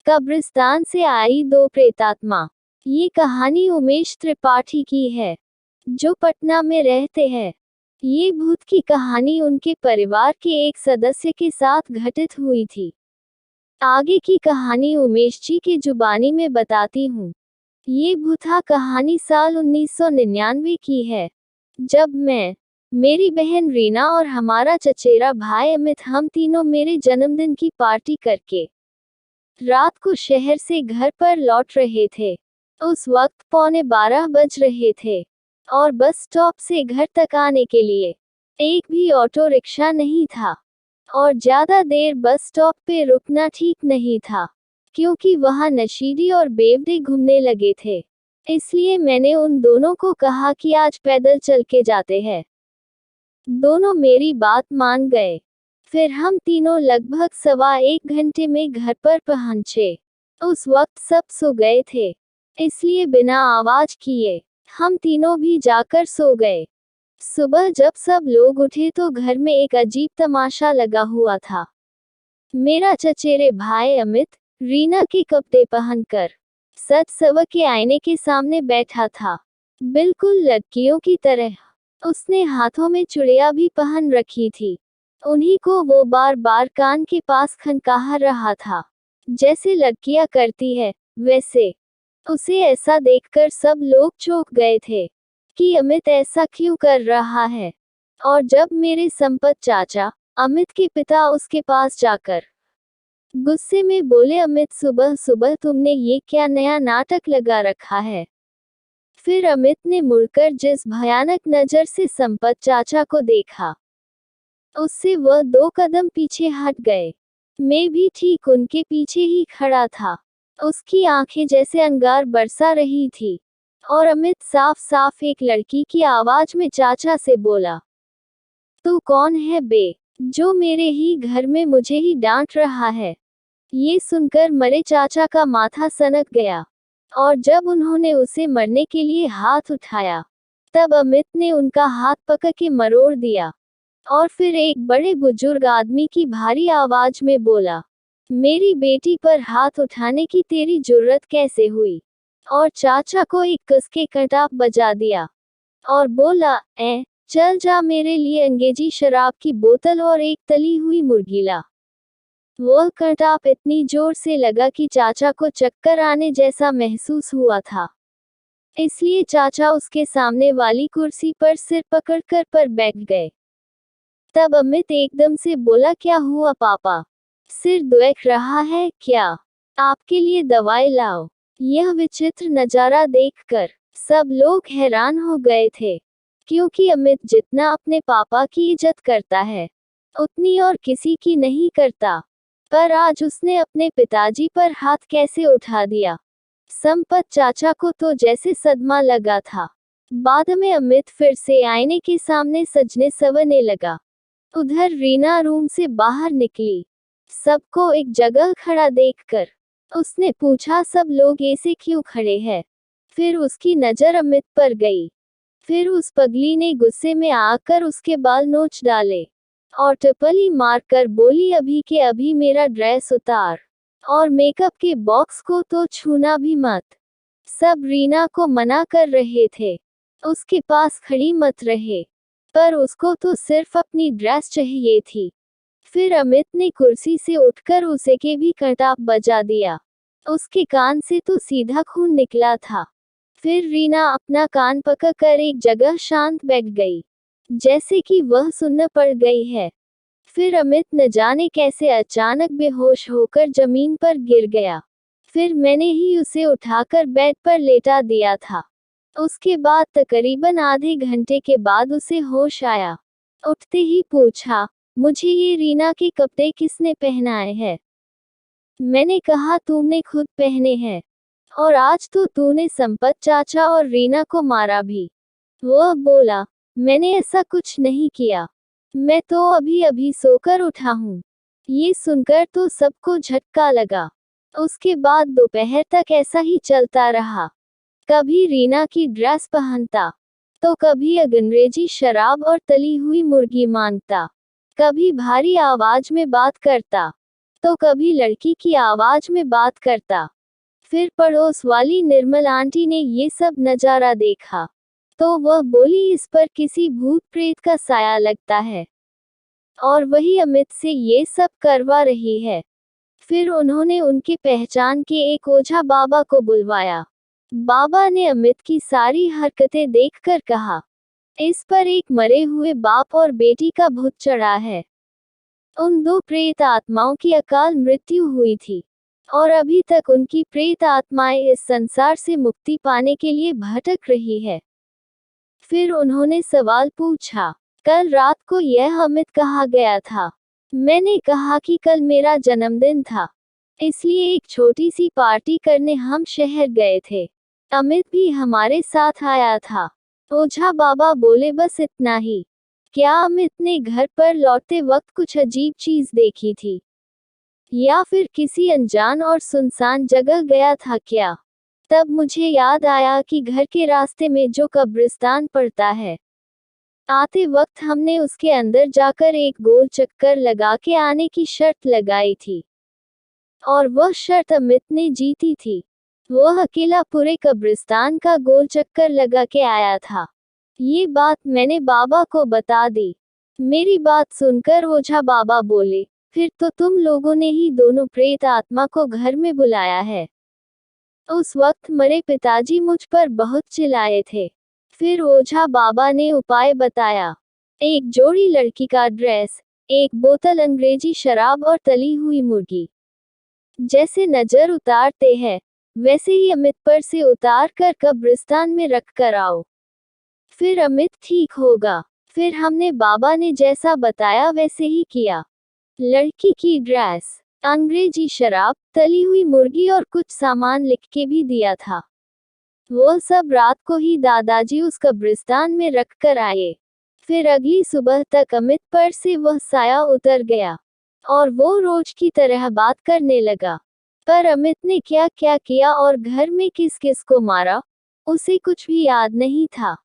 कब्रिस्तान से आई दो प्रेतात्मा। ये कहानी उमेश त्रिपाठी की है, जो पटना में रहते हैं। ये भूत की कहानी उनके परिवार के एक सदस्य के साथ घटित हुई थी। आगे की कहानी उमेश जी की जुबानी में बताती हूँ। ये भूता कहानी साल 1999 की है, जब मैं, मेरी बहन रीना और हमारा चचेरा भाई अमित, हम तीनों मेरे जन्मदिन की पार्टी करके रात को शहर से घर पर लौट रहे थे। उस वक्त 11:15 बज रहे थे और बस स्टॉप से घर तक आने के लिए एक भी ऑटो रिक्शा नहीं था और ज्यादा देर बस स्टॉप पे रुकना ठीक नहीं था, क्योंकि वहां नशीली और बेवड़े घूमने लगे थे। इसलिए मैंने उन दोनों को कहा कि आज पैदल चल के जाते हैं। दोनों मेरी बात मान गए। फिर हम तीनों लगभग 1.25 घंटे में घर पर पहुंचे। उस वक्त सब सो गए थे, इसलिए बिना आवाज किए हम तीनों भी जाकर सो गए। सुबह जब सब लोग उठे तो घर में एक अजीब तमाशा लगा हुआ था। मेरा चचेरे भाई अमित रीना के कपड़े पहनकर सज सवर के आईने के सामने बैठा था, बिल्कुल लड़कियों की तरह। उसने हाथों में चूड़ियां भी पहन रखी थी। उन्हीं को वो बार बार कान के पास खनका रहा था, जैसे लड़कियां करती है वैसे। उसे ऐसा देखकर सब लोग चौंक गए थे कि अमित ऐसा क्यों कर रहा है। और जब मेरे संपत चाचा, अमित के पिता, उसके पास जाकर गुस्से में बोले, अमित सुबह सुबह तुमने ये क्या नया नाटक लगा रखा है। फिर अमित ने मुड़कर जिस भयानक नजर से संपत चाचा को देखा, उससे वह 2 कदम पीछे हट गए। मैं भी ठीक उनके पीछे ही खड़ा था। उसकी आंखें जैसे अंगार बरसा रही थी और अमित साफ साफ एक लड़की की आवाज में चाचा से बोला, तू कौन है बे, जो मेरे ही घर में मुझे ही डांट रहा है। ये सुनकर मरे चाचा का माथा सनक गया और जब उन्होंने उसे मरने के लिए हाथ उठाया, तब अमित ने उनका हाथ पकड़ के मरोड़ दिया और फिर एक बड़े बुजुर्ग आदमी की भारी आवाज में बोला, मेरी बेटी पर हाथ उठाने की तेरी जुर्रत कैसे हुई। और चाचा को एक कस के कटाप बजा दिया और बोला, चल जा, मेरे लिए अंग्रेजी शराब की बोतल और एक तली हुई मुर्गी ला। वह कटाप इतनी जोर से लगा कि चाचा को चक्कर आने जैसा महसूस हुआ था। इसलिए चाचा उसके सामने वाली कुर्सी पर सिर पकड़कर पर बैठ गए। तब अमित एकदम से बोला, क्या हुआ पापा, सिर दुख रहा है क्या? आपके लिए दवाई लाओ। यह विचित्र नजारा देखकर सब लोग हैरान हो गए थे, क्योंकि अमित जितना अपने पापा की इज्जत करता है, उतनी और किसी की नहीं करता। पर आज उसने अपने पिताजी पर हाथ कैसे उठा दिया। संपत चाचा को तो जैसे सदमा लगा था। बाद में अमित फिर से आईने के सामने सजने संवरने लगा। उधर रीना रूम से बाहर निकली। सबको एक जगह खड़ा देखकर उसने पूछा, सब लोग ऐसे क्यों खड़े हैं? फिर उसकी नजर अमित पर गई। फिर उस पगली ने गुस्से में आकर उसके बाल नोच डाले और टपली मारकर बोली, अभी के अभी मेरा ड्रेस उतार और मेकअप के बॉक्स को तो छूना भी मत। सब रीना को मना कर रहे थे, उसके पास खड़ी मत रहे, पर उसको तो सिर्फ अपनी ड्रेस चाहिए थी। फिर अमित ने कुर्सी से उठकर उसे के भी कटाप बजा दिया। उसके कान से तो सीधा खून निकला था। फिर रीना अपना कान पकड़कर एक जगह शांत बैठ गई, जैसे कि वह सुन्न पड़ गई है। फिर अमित न जाने कैसे अचानक बेहोश होकर जमीन पर गिर गया। फिर मैंने ही उसे उठाकर बेड पर लेटा दिया था। उसके बाद तकरीबन आधे घंटे के बाद उसे होश आया। उठते ही पूछा, मुझे ये रीना के कपड़े किसने पहनाए हैं? मैंने कहा, तुमने खुद पहने हैं, और आज तो तूने संपत चाचा और रीना को मारा भी। वह बोला, मैंने ऐसा कुछ नहीं किया, मैं तो अभी अभी सोकर उठा हूँ। ये सुनकर तो सबको झटका लगा। उसके बाद दोपहर तक ऐसा ही चलता रहा। कभी रीना की ड्रेस पहनता, तो कभी अंग्रेजी शराब और तली हुई मुर्गी मांगता, कभी भारी आवाज में बात करता, तो कभी लड़की की आवाज में बात करता। फिर पड़ोस वाली निर्मल आंटी ने ये सब नजारा देखा तो वह बोली, इस पर किसी भूत प्रेत का साया लगता है और वही अमित से ये सब करवा रही है। फिर उन्होंने उनके पहचान के एक ओझा बाबा को बुलवाया। बाबा ने अमित की सारी हरकतें देखकर कहा, इस पर एक मरे हुए बाप और बेटी का भूत चढ़ा है। उन दो प्रेत आत्माओं की अकाल मृत्यु हुई थी और अभी तक उनकी प्रेत आत्माएं इस संसार से मुक्ति पाने के लिए भटक रही है। फिर उन्होंने सवाल पूछा, कल रात को यह अमित कहाँ गया था? मैंने कहा कि कल मेरा जन्मदिन था, इसलिए एक छोटी सी पार्टी करने हम शहर गए थे। अमित भी हमारे साथ आया था। ओझा बाबा बोले, बस इतना ही? क्या अमित ने घर पर लौटते वक्त कुछ अजीब चीज देखी थी या फिर किसी अनजान और सुनसान जगह गया था क्या? तब मुझे याद आया कि घर के रास्ते में जो कब्रिस्तान पड़ता है, आते वक्त हमने उसके अंदर जाकर एक गोल चक्कर लगा के आने की शर्त लगाई थी और वह शर्त अमित ने जीती थी। वह अकेला पूरे कब्रिस्तान का गोल चक्कर लगा के आया था। ये बात मैंने बाबा को बता दी। मेरी बात सुनकर ओझा बाबा बोले, फिर तो तुम लोगों ने ही दोनों प्रेत आत्मा को घर में बुलाया है। उस वक्त मरे पिताजी मुझ पर बहुत चिल्लाए थे। फिर ओझा बाबा ने उपाय बताया। एक जोड़ी लड़की का ड्रेस, एक बोतल अंग्रेजी शराब और तली हुई मुर्गी। जैसे नजर उतारते हैं वैसे ही अमित पर से उतार कर कब्रिस्तान में रख कर आओ, फिर अमित ठीक होगा। फिर हमने बाबा ने जैसा बताया वैसे ही किया। लड़की की ड्रेस, अंग्रेजी शराब, तली हुई मुर्गी और कुछ सामान लिख के भी दिया था। वो सब रात को ही दादाजी उस कब्रिस्तान में रख कर आए। फिर अगली सुबह तक अमित पर से वह साया उतर गया और वो रोज की तरह बात करने लगा। पर अमित ने क्या क्या किया और घर में किस किस को मारा, उसे कुछ भी याद नहीं था।